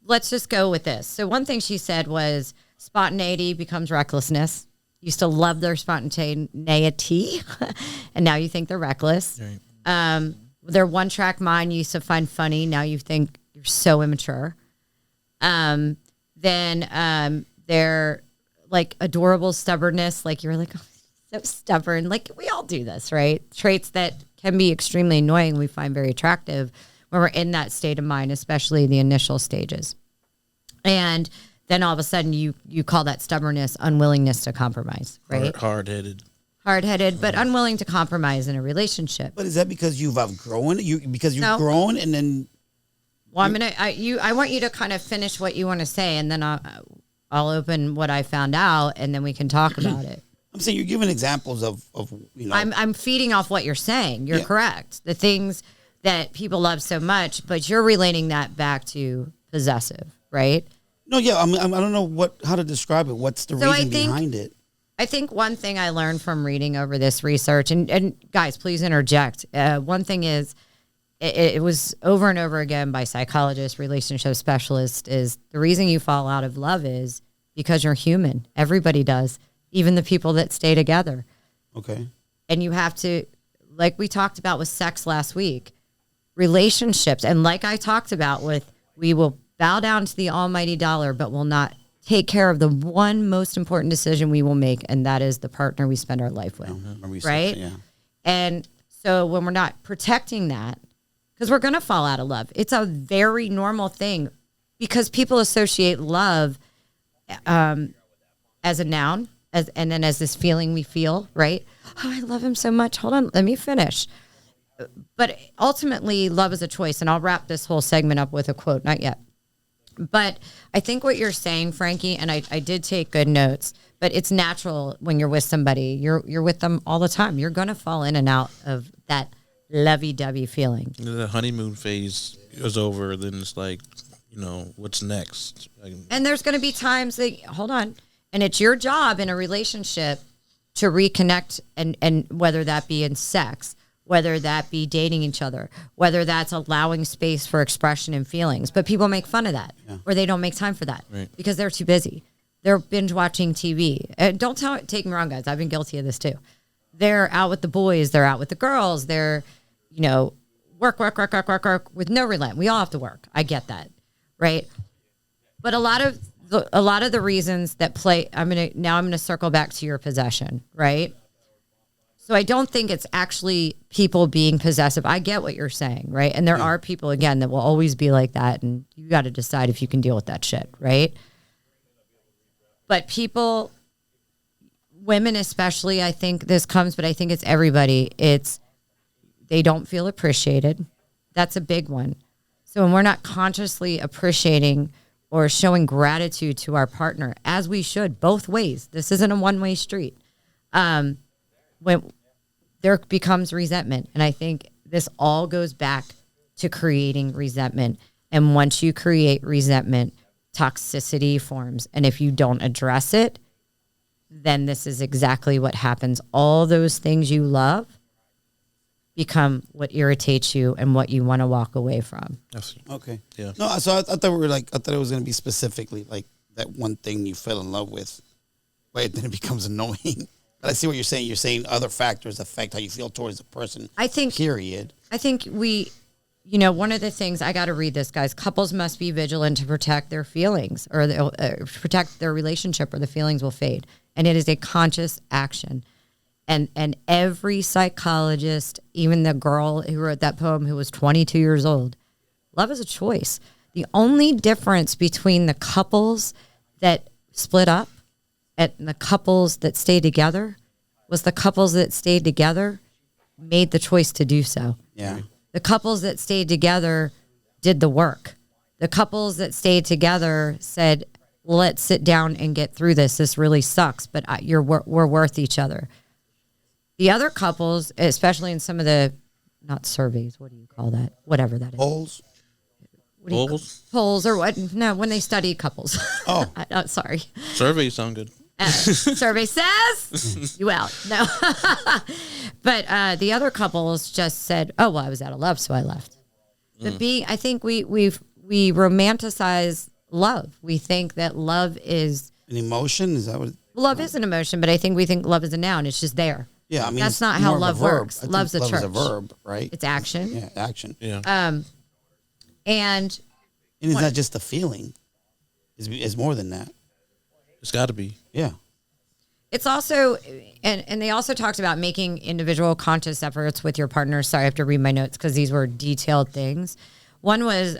let's just go with this. So one thing she said was spontaneity becomes recklessness. Used to love their spontaneity, and now you think they're reckless. Right. Their one-track mind you used to find funny. Now you think you're so immature. Then they're like adorable stubbornness. Like you're like, oh, so stubborn. Like we all do this, right? Traits that can be extremely annoying. We find very attractive when we're in that state of mind, especially the initial stages. And then all of a sudden you call that stubbornness unwillingness to compromise, right? Hard-headed. Hard-headed, but unwilling to compromise in a relationship. But is that because you've outgrown it? Because you've grown and then... Well, I want you to kind of finish what you want to say, and then I'll open what I found out, and then we can talk about it. I'm saying you're giving examples of I'm feeding off what you're saying. You're correct. The things that people love so much, but you're relating that back to possessive, right? No, yeah. I don't know how to describe it. What's the reason behind it? I think one thing I learned from reading over this research, and guys, please interject. One thing is, it was over and over again by psychologists, relationship specialists, is the reason you fall out of love is because you're human. Everybody does, even the people that stay together. Okay. And you have to, like we talked about with sex last week, relationships, and like I talked about with, we will bow down to the almighty dollar, but will not take care of the one most important decision we will make, and that is the partner we spend our life with, right? Yeah. And so when we're not protecting that, because we're going to fall out of love, it's a very normal thing because people associate love as a noun, and then as this feeling we feel, right? Oh, I love him so much. Hold on, let me finish. But ultimately, love is a choice, and I'll wrap this whole segment up with a quote, not yet. But I think what you're saying, Frankie, and I did take good notes, but it's natural when you're with somebody. You're with them all the time. You're going to fall in and out of that lovey-dovey feeling. The honeymoon phase is over. Then it's like, what's next? And there's going to be times that, hold on, and it's your job in a relationship to reconnect, and whether that be in sex, whether that be dating each other, whether that's allowing space for expression and feelings. But people make fun of that, or they don't make time for that because they're too busy. They're binge watching TV. And don't take me wrong, guys. I've been guilty of this too. They're out with the boys. They're out with the girls. They're, work with no relent. We all have to work. I get that, right? But a lot of the reasons that play. I'm gonna circle back to your possession, right? So I don't think it's actually people being possessive. I get what you're saying, right? And there are people, again, that will always be like that, and you got to decide if you can deal with that shit, right? But people, women especially, I think this comes, but I think it's everybody. They don't feel appreciated. That's a big one. So when we're not consciously appreciating or showing gratitude to our partner, as we should, both ways. This isn't a one-way street. When there becomes resentment. And I think this all goes back to creating resentment. And once you create resentment, toxicity forms. And if you don't address it, then this is exactly what happens. All those things you love become what irritates you and what you want to walk away from. Okay. Yeah. No, so I thought it was going to be specifically like that one thing you fell in love with. Wait, then it becomes annoying. But I see what you're saying. You're saying other factors affect how you feel towards the person. I think. Period. I think one of the things, I got to read this, guys. Couples must be vigilant to protect their feelings or protect their relationship, or the feelings will fade. And it is a conscious action. And every psychologist, even the girl who wrote that poem who was 22 years old, love is a choice. The only difference between the couples that split up and the couples that stayed together was the couples that stayed together made the choice to do so. Yeah. The couples that stayed together did the work. The couples that stayed together said, let's sit down and get through this. This really sucks, but we're worth each other. The other couples, especially in some of the, not surveys, what do you call that? Whatever that is. Polls? Polls or what? No, when they study couples. Oh. Sorry. Surveys sound good. Survey says you out. No. But the other couples just said, oh, well, I was out of love, so I left. But I think we romanticize love. We think that love is an emotion. Is that what? Love is an emotion, but I think we think love is a noun. It's just there. Yeah, I mean that's not how love works. Love's a love church. is a verb, right? It's action. Yeah, action. Yeah. And it's not just a feeling. It's more than that. It's got to be. Yeah. it's also, and they also talked about making individual conscious efforts with your partner. Sorry, I have to read my notes because these were detailed things. One was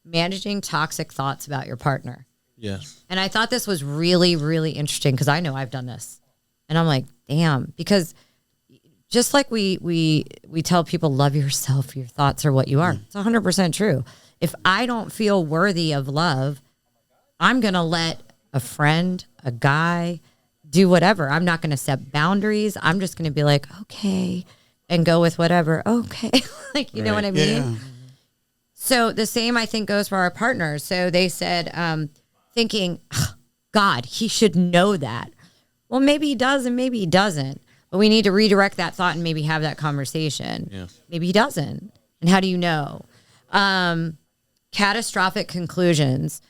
managing toxic thoughts about your partner. Yeah. And I thought this was really, really interesting because I know I've done this. And I'm like, damn, because just like we tell people, love yourself, your thoughts are what you are. It's 100% true. If I don't feel worthy of love, I'm going to let a friend, a guy, do whatever. I'm not going to set boundaries. I'm just going to be like, okay, and go with whatever. Okay. Like, you know what I mean? Yeah. So the same, I think, goes for our partners. So they said, thinking, God, he should know that. Well, maybe he does and maybe he doesn't. But we need to redirect that thought and maybe have that conversation. Yeah. Maybe he doesn't. And how do you know? Catastrophic conclusions.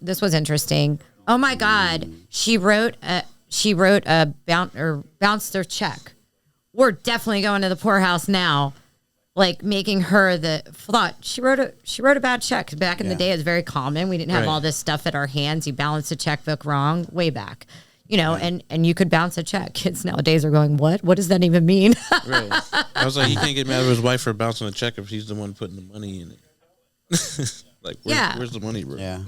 This was interesting. Oh my God, she wrote bounced their check. We're definitely going to the poorhouse now. Like making her the thought. She wrote a bad check. Back in the day, it was very common. We didn't have all this stuff at our hands. You balanced a checkbook wrong way back. You know, and you could bounce a check. Kids nowadays are going, what? What does that even mean? Right. I was like, he can't get mad at his wife for bouncing a check if he's the one putting the money in it. Like, where's the money, bro? Yeah.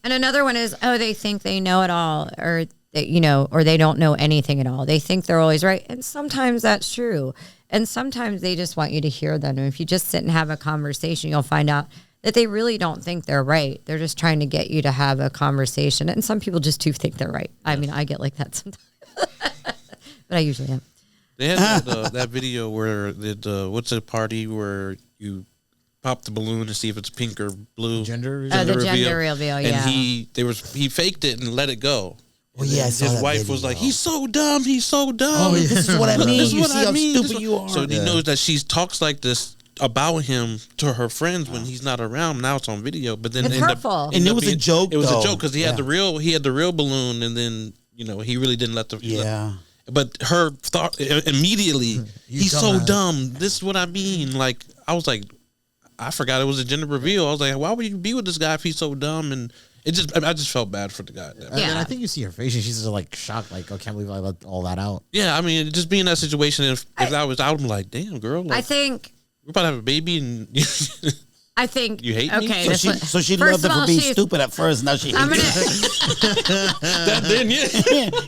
And another one is, they think they know it all, or they don't know anything at all. They think they're always right, and sometimes that's true. And sometimes they just want you to hear them. And if you just sit and have a conversation, you'll find out that they really don't think they're right. They're just trying to get you to have a conversation. And some people just do think they're right. I mean, I get like that sometimes, but I usually am. They had that video where what's a party where you pop the balloon to see if it's pink or blue. Gender reveal. Gender reveal, yeah. And he faked it and let it go. Well, yeah, his wife was like, "He's so dumb. He's so dumb. Oh, yeah. This is what I mean. This is you what see I how mean. stupid you are." So he knows that she talks like this about him to her friends when he's not around. Now it's on video, but then it's hurtful. And it was a joke. It was a joke because he had the real balloon, and then he really didn't let the But her thought immediately, he's so dumb. This is what I mean. Like I was like, I forgot it was a gender reveal. I was like, why would you be with this guy if he's so dumb? And I just felt bad for the guy. And I think you see her face, and she's just like shocked, like, I can't believe I let all that out. Yeah, I mean, just being in that situation, if I was out, I'm like, damn, girl. Like, I think we're about to have a baby, and I think you hate me. Okay, so she loved her for being stupid at first. Now she hates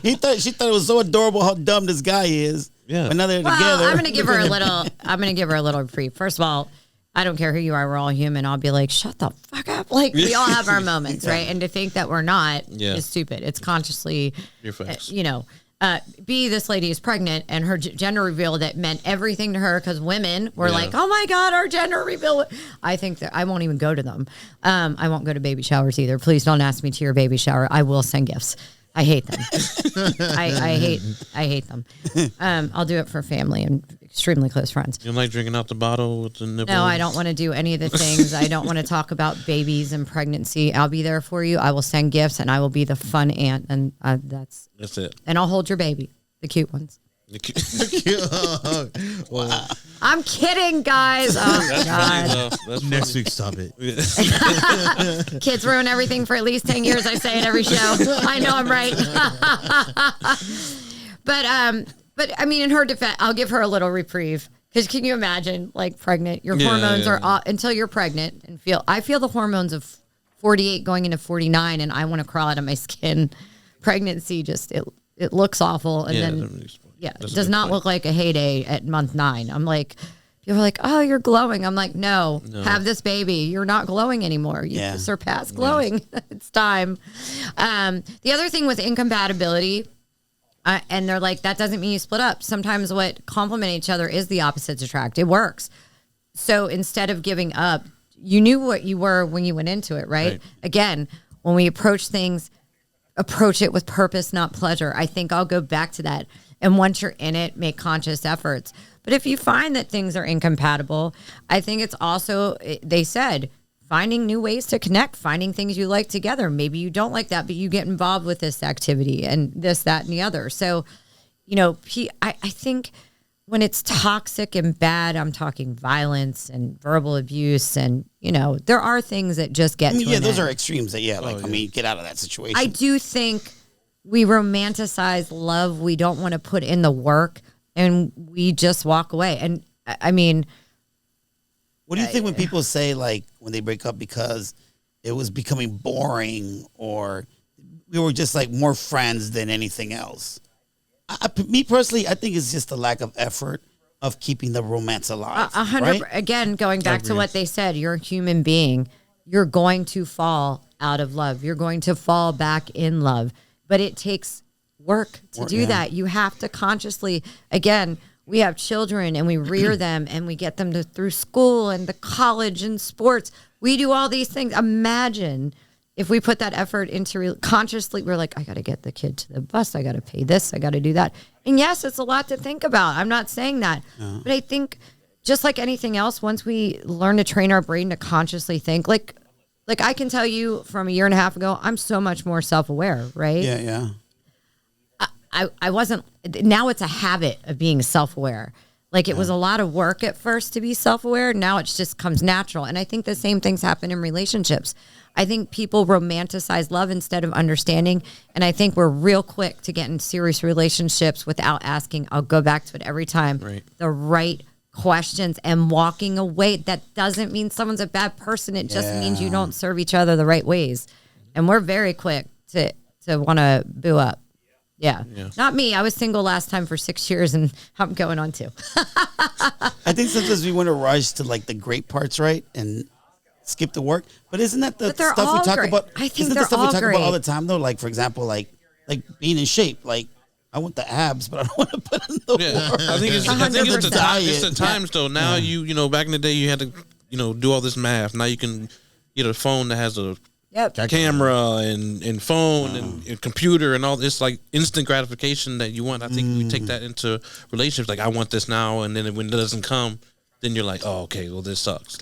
it. She thought it was so adorable how dumb this guy is. Yeah, but now they're together. I'm gonna give her a little. I'm gonna give her a little reprieve. First of all, I don't care who you are. We're all human. I'll be like, shut the fuck up. Like, we all have our moments, right? And to think that we're not is stupid. It's consciously, this lady is pregnant and her gender reveal that meant everything to her because women were like, oh my God, our gender reveal. I think that I won't even go to them. I won't go to baby showers either. Please don't ask me to your baby shower. I will send gifts. I hate them. I hate them. I'll do it for family and extremely close friends. You don't like drinking out the bottle with the nipple? No, I don't want to do any of the things. I don't want to talk about babies and pregnancy. I'll be there for you. I will send gifts, and I will be the fun aunt, and that's it. And I'll hold your baby, the cute ones. I'm kidding, guys. Oh, God. Next week, stop it. Kids ruin everything for at least 10 years. I say it every show. I know I'm right. But I mean, in her defense, I'll give her a little reprieve. Because can you imagine, like, pregnant? Your hormones are off until you're pregnant and I feel the hormones of 48 going into 49, and I want to crawl out of my skin. Pregnancy it looks awful, and then it does not look like a heyday at month 9. I'm like, people are like, oh, you're glowing. I'm like, no, have this baby. You're not glowing anymore. You surpassed glowing. It's time. The other thing with incompatibility. And they're like, that doesn't mean you split up. Sometimes what complement each other is the opposites attract. It works. So instead of giving up, you knew what you were when you went into it, right? Again, when we approach things approach it with purpose, not pleasure. I think I'll go back to that. And once you're in it, make conscious efforts. But if you find that things are incompatible, I think it's also, they said, finding new ways to connect, finding things you like together. Maybe you don't like that, but you get involved with this activity and this, that, and the other. So, I think when it's toxic and bad, I'm talking violence and verbal abuse, and there are things that just get. Those are extremes. That get out of that situation. I do think we romanticize love. We don't want to put in the work, and we just walk away. And I mean, what do you think when people say when they break up because it was becoming boring or we were just more friends than anything else? Me personally, I think it's just a lack of effort of keeping the romance alive. 100. Right? Again, going back to what they said, you're a human being. You're going to fall out of love. You're going to fall back in love. But it takes work to do that. You have to consciously, again, we have children and we rear them and we get them through school and the college and sports. We do all these things. Imagine if we put that effort into consciously, we're like, I got to get the kid to the bus. I got to pay this. I got to do that. And yes, it's a lot to think about. I'm not saying that. But I think just like anything else, once we learn to train our brain to consciously think, like I can tell you from a year and a half ago, I'm so much more self-aware, right? Yeah. I wasn't, now it's a habit of being self-aware. It was a lot of work at first to be self-aware. Now it just comes natural. And I think the same things happen in relationships. I think people romanticize love instead of understanding. And I think we're real quick to get in serious relationships without asking, I'll go back to it every time, the right questions and walking away. That doesn't mean someone's a bad person. It just means you don't serve each other the right ways. And we're very quick to want to boo up. Yeah. Not me. I was single last time for 6 years and I'm going on 2. I think sometimes we want to rush to the great parts, right? And skip the work. But isn't that the stuff we talk about? I think isn't they're the stuff all we talk great. about all the time though? For example, like being in shape. I want the abs, but I don't want to put in the work. I think it's the time. It's the times though. Now back in the day you had to do all this math. Now you can get a phone that has a camera and phone and computer and all this instant gratification that you want. I think we take that into relationships. I want this now, and then when it doesn't come, then you're like, oh, okay, well this sucks.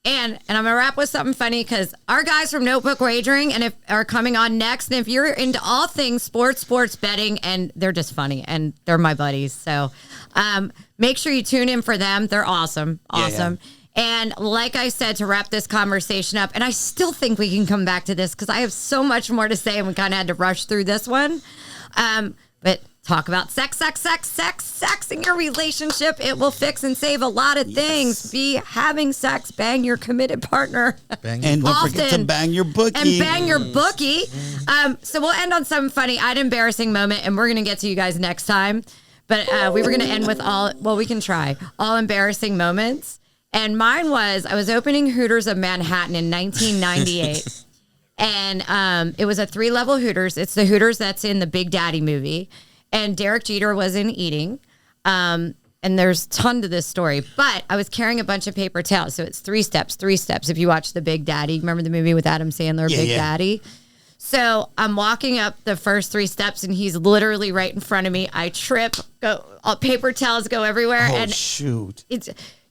And I'm gonna wrap with something funny because our guys from Notebook Wagering are coming on next. And if you're into all things sports betting, and they're just funny and they're my buddies, so make sure you tune in for them. They're awesome. Yeah. And like I said, to wrap this conversation up, and I still think we can come back to this because I have so much more to say and we kind of had to rush through this one. But talk about sex in your relationship. It will fix and save a lot of things. Be having sex, bang your committed partner. And don't forget to bang your bookie. And bang your bookie. So we'll end on some funny, embarrassing moment, and we're going to get to you guys next time. But we were going to end with we can try all embarrassing moments. And mine was, I was opening Hooters of Manhattan in 1998. And it was a 3-level Hooters. It's the Hooters that's in the Big Daddy movie. And Derek Jeter was in Eating. And there's a ton to this story. But I was carrying a bunch of paper towels. So it's 3 steps. If you watch The Big Daddy. Remember the movie with Adam Sandler, Big Daddy? So I'm walking up the first 3 steps, and he's literally right in front of me. I trip. Paper towels go everywhere. Oh, shoot.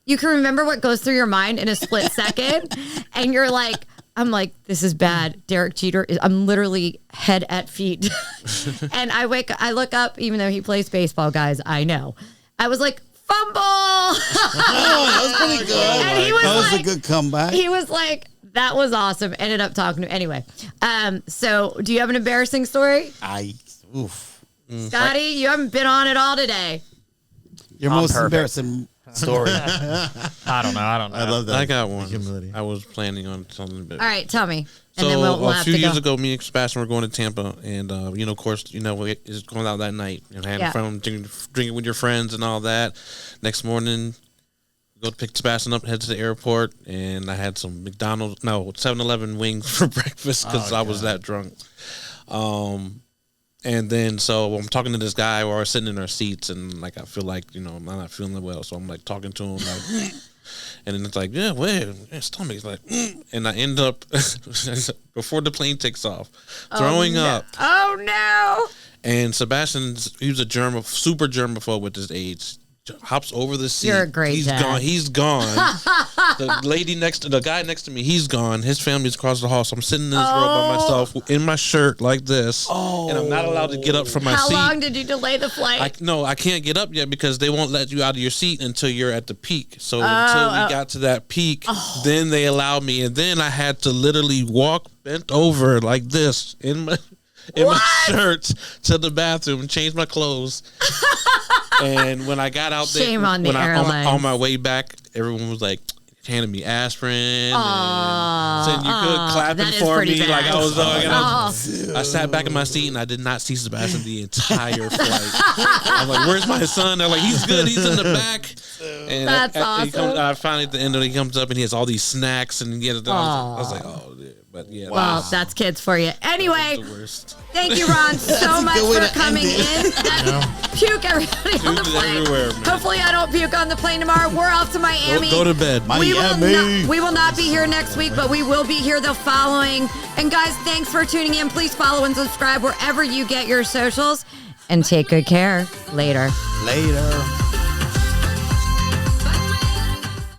You can remember what goes through your mind in a split second. And you're like, I'm like, this is bad. Derek Jeter, I'm literally head at feet. And I look up, even though he plays baseball, guys, I know. I was like, fumble. That was pretty good. That was a good comeback. He was like, that was awesome. Ended up talking to anyway. So do you have an embarrassing story? Scotty, you haven't been on it all today. Your most embarrassing story. I don't know. I love that. I got one. Humility. I was planning on something. But all right, tell me. And so then we'll a have few to years go. ago, me and Sebastian were going to Tampa, and of course, it's going out that night and having fun, drinking with your friends and all that. Next morning, go to pick Sebastian up, head to the airport, and I had some 7-Eleven wings for breakfast because I was that drunk. And then, so I'm talking to this guy while we're sitting in our seats, and I feel like, I'm not feeling well. So I'm talking to him, And then it's like, yeah, wait, my stomach is like, and I end up before the plane takes off, throwing up. Oh no! And Sebastian's, he was a super germaphobe with his age. Hops over the seat. You're a great He's dad. gone. He's gone. The guy next to me, he's gone. His family's across the hall. So I'm sitting in this row by myself in my shirt like this. And I'm not allowed to get up from my seat. How long did you delay the flight? I can't get up yet because they won't let you out of your seat until you're at the peak. So until we got to that peak, then they allowed me. And then I had to literally walk bent over like this in my shirt to the bathroom and change my clothes. And when I got out there, Shame on the airlines. On my way back, everyone was like handing me aspirin and saying you could clapping for me bad. like I was I sat back in my seat and I did not see Sebastian the entire flight. I'm like, where's my son? They're like, he's good, he's in the back. And That's awesome. finally at the end of it, he comes up and he has all these snacks and I was like, oh, dude. But yeah, well, that's kids for you. Anyway, the worst. thank you, Ron, so much way for to coming end in. Puke everybody on the plane. Everywhere, man. Hopefully, I don't puke on the plane tomorrow. We're off to Miami. Go to bed. We will not be here next week, but we will be here the following. And guys, thanks for tuning in. Please follow and subscribe wherever you get your socials. And take good care. Later. Later.